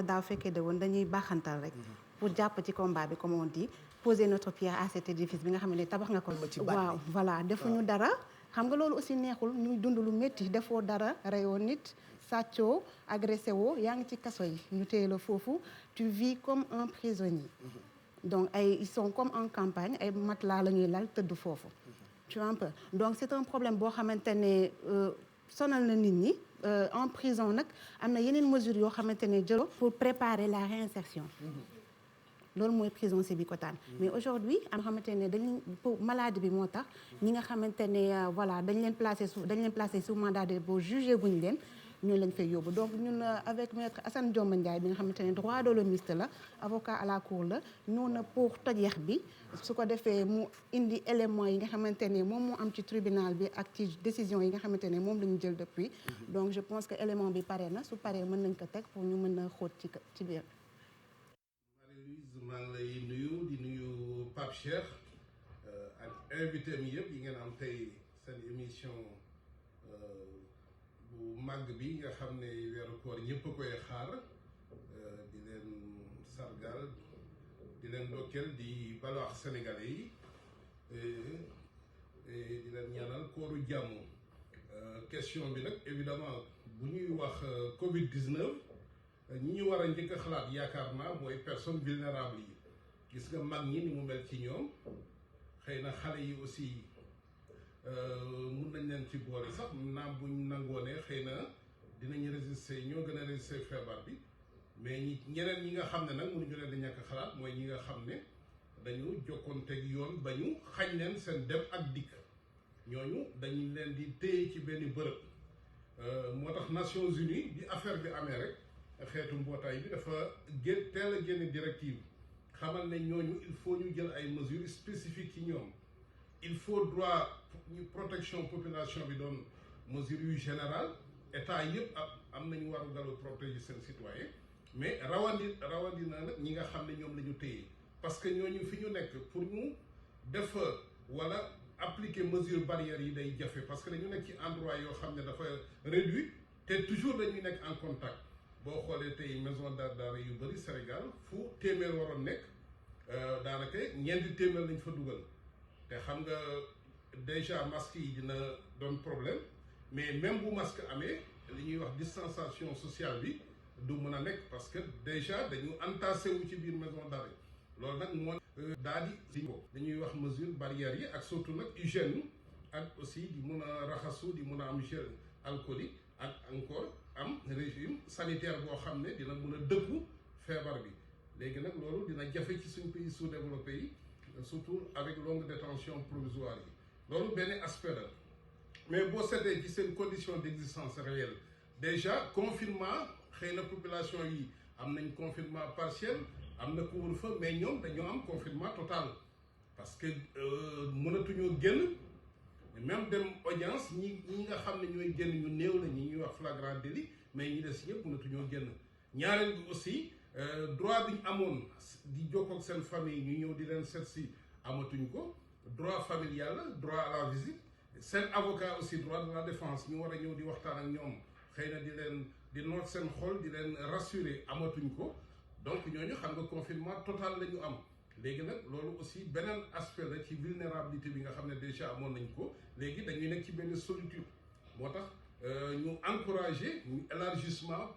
daaw fekkee de woon dañuy baaxantal rek pour jàpp ci combat bi comme on dit poser notre pierre à cet édifice bi nga xam ne tabax nga ko waaw voilà defuñu dara xam nga loolu aussi neexul ñuy dund lu métti defoo dara reyoo nit sàccoo agressé woo yaa ngi ci kaso yi ñu téye la foofu tu vis comme un prisonnier donc ils sont comme en campagne ay matelas la ñuy lal tëdd foofu tu vois un peu donc c'est un problème boo xamante ne sonal na nit ñi en prison nag am na yeneen mesures yoo xamante ne jëlo pour préparer la réinsertion loolu mooy prison Sébikotane mais aujourd'hui am xamante ne dañ pour maladie bi moo tax ñi nga xamante ne voilà dañ leen placé sous mandat de dépôt jugé guñ leen ñu lañ fay yóbbu donc ñun avec maître Assane Dioma Ndiaye bi nga xamante ne droit de l'hommiste la avocat à la cour la ñëw na pour toj yax bi su ko defee mu indi éléments yi nga xamante ne moom moo am ci tribunal bi ak ci décision yi nga xamante ne moom la ñu jël depuis donc je pense que élément bi pare na su paree mën nañ ko teg pour ñu mën a xóot ci biir. Marie-Louise maa ngi lay nuyu di nuyu Pape Cheikh ak invité mi yëpp yi ngeen am tey seen émission bu màgg bi nga xam ne weeru koor ñëpp a koy xaar di leen sargal di leen ndokkeel di balaax sénégalais yi di leen ñaanal kooru jàmm question bi nag évidemment bu ñuy wax Covid-19 ñi ñu war a njëkk a xalaat yaakaar naa mooy personnes vulnérables yi gis nga mag ñi ni mu mel ci ñoom xëy na xale yi aussi mun nañ leen ci boole sax naam buñ nangoonee xëy na dinañ résister ñoo gën a résister feebar bi mais ñeneen ñi nga xam ne nag mënuñu leen di ñàkk xalaat mooy ñi nga xam ne dañu jokkoonteeg yoon ba ñu xañ leen seen dem ak dikk ñooñu dañu leen di téye ci benn bërëb moo tax Nations Unies bi affaire bi amee rek xeetu mbootaay bi dafa teel a génne directive xamal ne ñooñu il faut ñu jël ay mesures spécifiques ci ñoom il faut droit ñu protection population bi doon mesures yu générale état yëpp am nañu waru galu protéger seen citoyen mais rawandina nag ñi nga xam ne ñoom la ñu téye parce que ñooñu fi ñu nekk pour ñu def wala appliquer mesures barrières yi day jafe parce que dañu nekk ci endroit yoo xam ne dafa réduit te toujours dañuy nekk en contact boo xoolee tey maison d'arrêt yu bëri Sénégal fu téeméer waroon nekk daanaka ñeenti téeméer lañ fa dugal te xam nga déjà masque yi dina doon problème mais même bu masque amee li ñuy wax distanciation sociale bi du mën a nekk parce que déjà dañu entassé wu ci biir maison d'arrêt loolu nag moo daal di ko dañuy wax mesure barrières yi ak surtout nag hygiène ak aussi di mun a raxasu di mun a am gel alcoolique ak encore am régime sanitaire boo xam ne dina mun a dëkku feebar bi léegi nag loolu dina jafe ci suñ pays sous-développé yi surtout avec longue détention provisoire yi loolu benn aspect la mais boo seetee ci seen condition d'existence réelle déjà confinement xëy na population yi am nañ confinement partiel am na couvre-feu mais ñoom dañoo am confinement total parce que mënatuñoo génn même dem audience ñi nga xam ne ñooy génn ñu néew la ñuy wax flagrant délit mais ñi des ñëpp mënatuñoo génn ñaareel bi aussi droit bi ñu amoon di jokkoo ak seen famille ñu ñëw di leen seet si amatuñ ko droit familial la droit à la visite seen avocat aussi droit de la défense ñu war a ñëw di waxtaan ak ñoom xëy na di noot seen xol di leen rassurer amatuñ ko donc ñooñu xam nga confinement total la ñu am léegi nag loolu aussi beneen aspect la ci vulnérabilité bi nga xam ne déjà amoon nañ ko léegi dañuy nekk ci benn solitude moo tax ñu encourager ñu élargissement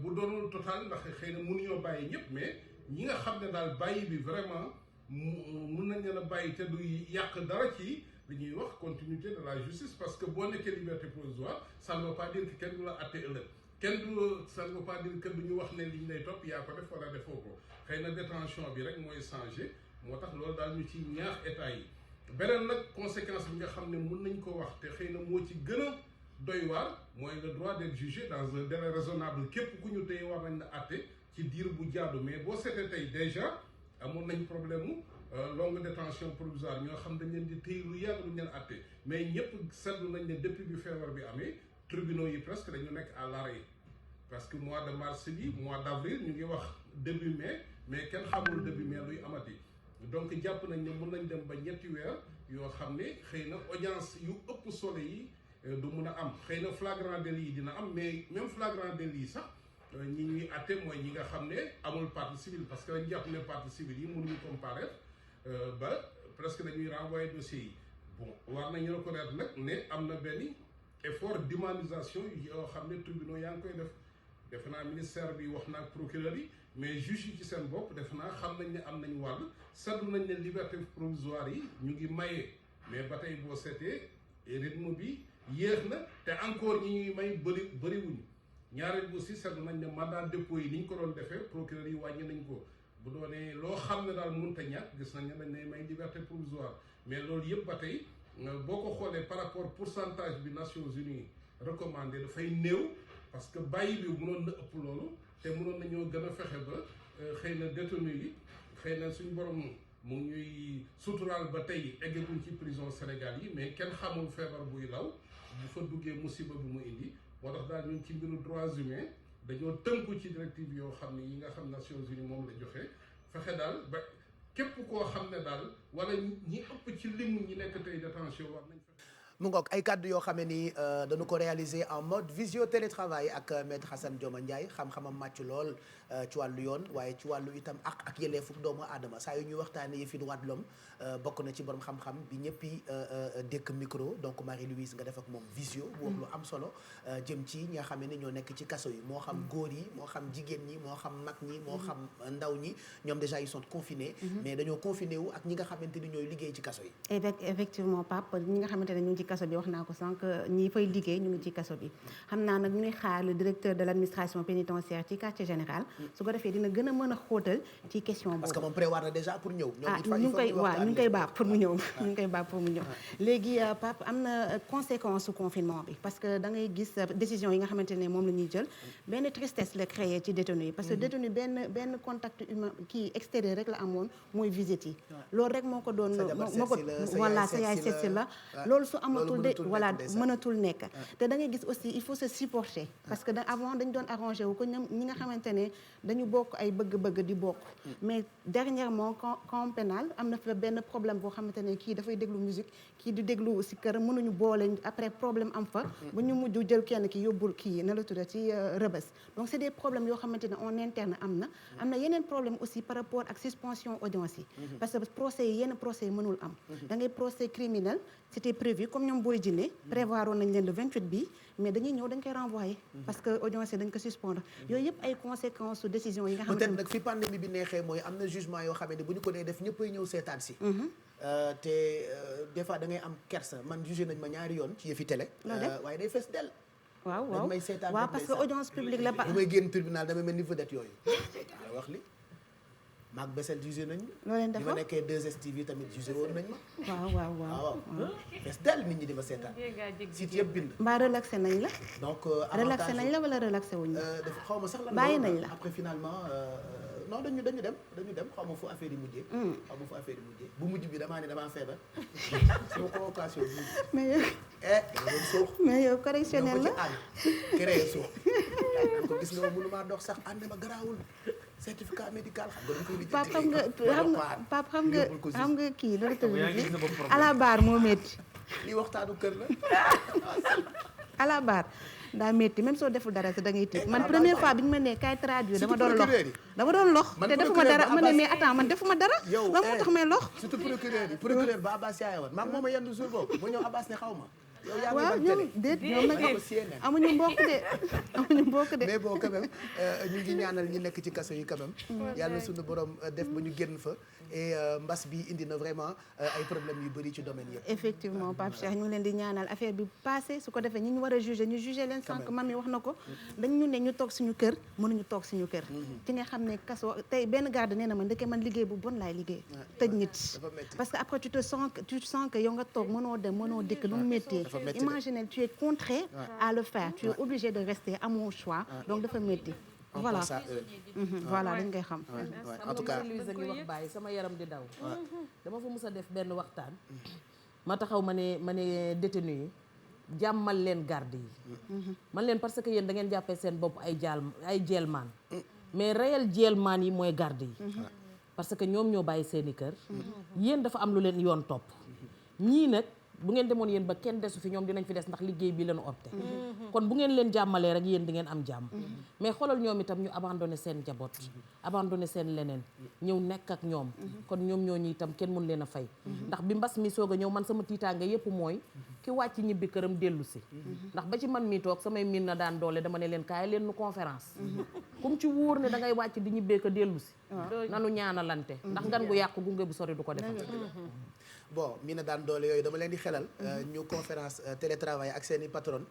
bu doonul total ndax xëy na mënuñoo bàyyi ñëpp mais ñi nga xam ne daal bàyyi bi vraiment mun nañ leen a bàyyi te du yàq dara ci li ñuy wax continuité de la justice parce que boo nekkee liberté provisoire ça ne veut pas dire que kenn du la àtte ëllëg ça ne veut pas dire que du ñu wax ne li ñu lay topp yaa ko def wala defoo ko xëy na détention bi rek mooy changé moo tax loolu daal ñu ci ñaax état yi beneen nag conséquence bi nga xam ne mun nañ ko wax te xëy na moo ci gën a doy waar mooy le droit d'être jugé dans un délai raisonnable képp ku ñu téye war nañ la àtte ci diir bu jaadu mais boo seetee tey déjà amoon nañ problème mu longue détention provisoire ñoo xam dañ leen di téye lu yàgg lu ñu leen àtte mais ñëpp seetlu nañ ne depuis bi feebar bi amee tribunaux yi presque dañu nekk à l'arrêt parce que mois de mars bi mois d'avril ñu ngi wax début mai mais kenn xamul début mai luy amati donc jàpp nañ ne mën nañ dem ba ñetti weer yoo xam ne xëy na audience yu ëpp solo yi du mun a am xëy na flagrant délit yi dina am mais même flagrant délit yi sax ñi ñuy atte mooy ñi nga xam ne amul partie civile parce que dañu jàpp ne partie civile yi mënuñu comparaître ba presque dañuy renvoyer dossier yi bon war nañu reconnaître nag ne am na benn effort d'humanisation yoo xam ne tribunaux yaa ngi koy defe naa ministère bi wax na ak procureur yi mais juge yi ci seen bopp defe naa xam nañ ne am nañ wàll seetlu nañ ne liberté provisoire yi ñu ngi maye mais ba tey boo seetee rythme bi yéex na te encore ñi ñuy may bëriwuñu ñaareel bi aussi seetlu nañ ne mandat dépôt yi ni ñu ko doon defee procureur yi wàññi nañ ko bu doonee loo xam ne daal mënut a ñàkk gis nañ ne dañ lay may liberté provisoire mais loolu yëpp ba tey boo ko xoolee par rapport pourcentage bi Nations Unies recommandé dafay néew parce que bàyyi bi mënoon na ëpp loolu te mënoon nañoo gën a fexe ba xëy na détenu yi xëy na suñu borom mu ngi ñuy suturaal ba tey eggaguñ ci prison Sénégal yi mais kenn xamul feebar buy law bu fa duggee musiba bu mu indi moo tax daal ñun ci mbiru droits humains dañoo tënku ci directive yoo xam ne yi nga xam Nations Unies moom la joxe fexe daal ba képp koo xam ne daal wala ñi ëpp ci limu ñi nekk tey détention war nañ fexe. mu ngoog ay kàddu yoo xam ne ni dañu ko réaliser en mode visio télétravail ak maître Assane Dioma Ndiaye xam-xamam màcc lool ci wàllu yoon waaye ci wàllu itam ak yelleefu doomu aadama saa yu ñuy waxtaanee yëfi droits de l'homme bokk na ci borom xam-xam bi ñëppi dékk micro donc Marie-Louise nga def ak moom visio bu wax lu am solo jëm ci ñi nga xam ne ñoo nekk ci kaso yi moo xam góor yi moo xam jigéen ñi moo xam mag ñi moo xam ndaw ñi ñoom déjà ils sont confinés mais dañoo confiné wu ak ñi nga xamante ni ñooy liggéey ci kaso yi. effectivement Pape ñi nga xamante ne ñu ngi ci kaso bi wax naa ko sànq ñi fay liggéey ñu ngi ci kaso bi xam naa nag ñu ngi xaar le directeur de l'administration pénitentiaire ci quartier général su ko defee dina gën a mën a xóotal ci question boobu parce que moom prévoir na déjà pour ñëw. ñu ngi koy baax pour mu ñëw ñu ngi koy baax pour mu ñëw léegi Pape am na conséquence su confinement bi parce que da ngay gis décision yi nga xamante ne moom la ñuy jël benn tristesse la créé ci détenu yi parce que détenu benn contact humain kii extérieur rek la amoon mooy visite yi loolu rek moo ko doon moo ko voilà sa yaay seet si la loolu su amatul de voilà mënatul nekk te da ngay gis aussi il faut se supporter parce que avant dañ doon arrangé wu ko ñoom ñi nga xamante ne dañu bokk ay bëgg-bëgg di bokk mais dernièrement camp pénal am na fa benn problème boo xamante ne kii dafay déglu musique kii di déglu si kër mënuñu boole après problème am fa ba ñu mujj jël kenn ki yóbbul kii na la tudda ci rëbës donc c'est des problèmes yoo xamante ne en interne am na yeneen problème aussi par rapport ak suspension audience yi parce que procès yi yenn procès yi mënul am da ngay procès criminel c'était prévu comme ñoom booy jinne prévoir woon nañ leen le 28 bi mais dañuy ñëw dañ koy renvoyer parce que audience yi dañ ko suspendre yooyu yëpp ay conséquences su décision yi nga xam ne peut-être nag fi pandémie bi neexee mooy am na jugement yoo xam ne bu ñu ko dee def ñëppay ñëw seetaan si te des fois da ngay am kersa man jugé nañ ma ñaari yoon ci yëfi télé waaye day fees del waaw may seetaan parce que audience publique la bu may génn tribunal damay mel ni vedette yooyu waaw wax li maag Bessel jugé nañ loo leen bi ma nekkee 2STV tamit jugé woon nañ ma waaw fees del nit ñi di ma seetaan site yëpp bind mbaa relaxé nañ la donc relaxé nañ la wala relaxé wuñ la dafa xaw ma sax la bàyyi nañ la après finalement non dañu dem xaw ma fu affaire yi mujjee bu mujj bi damaa ne damaa feebar sama convocation bi mais yow correctionnel la créé suux ko gis nga ma mënumaa dox sax ànd ma garaawul certificat médical xam nga kii dara tëdd à la barre moo métti lii waxtaanu kër la à la barre daa métti même soo deful dara sa da ngay tiit man première fois bi ñu ma nee kaay traduire dama doon lox te defuma dara ma ne mais attends man defuma dara lan moo tax may lox surtout procureur ba Abbas yaay woon maag moom a yendu jour boobu mu ñëw Abbas ne xaw ma waaw ñoom nag amuñu mbokk de mais bon quand même ñu ngi ñaanal ñi nekk ci kaso yi quand même yàlla suñu borom def ba ñu génn fa et mbas bi indi na vraiment ay problèmes yu bëri ci domaine yëpp effectivement Pape Cheikh ñu ngi leen di ñaanal affaire bi passé su ko defee ñi ñu war a juger ñu juger leen sànq mami wax na ko dañu ne ñu toog suñu kër mënuñu toog suñu kër ci nga xam ne kaso tey benn garde nee na man ndeke man liggéey bu bon laay liggéey tëj nit parce que après tu sens que yow nga toog mënoo dem mënoo dikk lu mu métti imaginez tu es contraint à le faire tu es obligé de rester à mon choix donc dafa métti voilà voilà dañ koy xam en tout cas Louise ngi wax bàyyi sama yaram di daw dama fa mus a def benn waxtaan ma taxaw ma ne détenu yi jàmmal leen garde yi man leen parce que yéen da ngeen jàppee seen bopp ay jeelmaan mais réel jeelmaan yi mooy garde yi parce que ñoom ñoo bàyyi seeni kër yéen dafa am lu leen yoon topp ñii nag bu ngeen demoon yéen ba kenn desu fi ñoom dinañ fi des ndax liggéey bi leen opté kon bu ngeen leen jàmmalee rek yéen di ngeen am jàmm mais xoolal ñoom itam ñu abandonné seen njaboot abandonné seen leneen ñëw nekk ak ñoom kon ñoom ñooñu itam kenn mun leen a fay ndax bi mbas mi soog a ñëw man sama tiitaange yépp mooy ki wàcc ñibbi këram dellu si ndax ba ci man mi toog samay miin na daan doole dama ne leen kaay leen nu conférence comme ci wóor ne da ngay wàcc di ñibbee ko dellu si nanu ñaanalante ndax ngan gu yàqu gunge bu sori du ko defal bon mi na daan doole yooyu dama leen di xelal ñu conférence télétravail ak seen i patron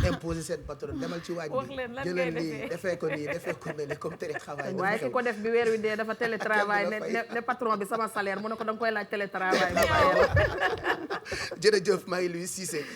imposer seen patron demal ci waaj bi jëlal lii defee ko nii defee ko ne comme télétravail waaye ki ko def bi weer wi dee dafa télétravail ne patron bi sama salaire mu ne ko da nga koy laaj télétravail ba bàyyi la jërëjëf Marie-Louise Cissé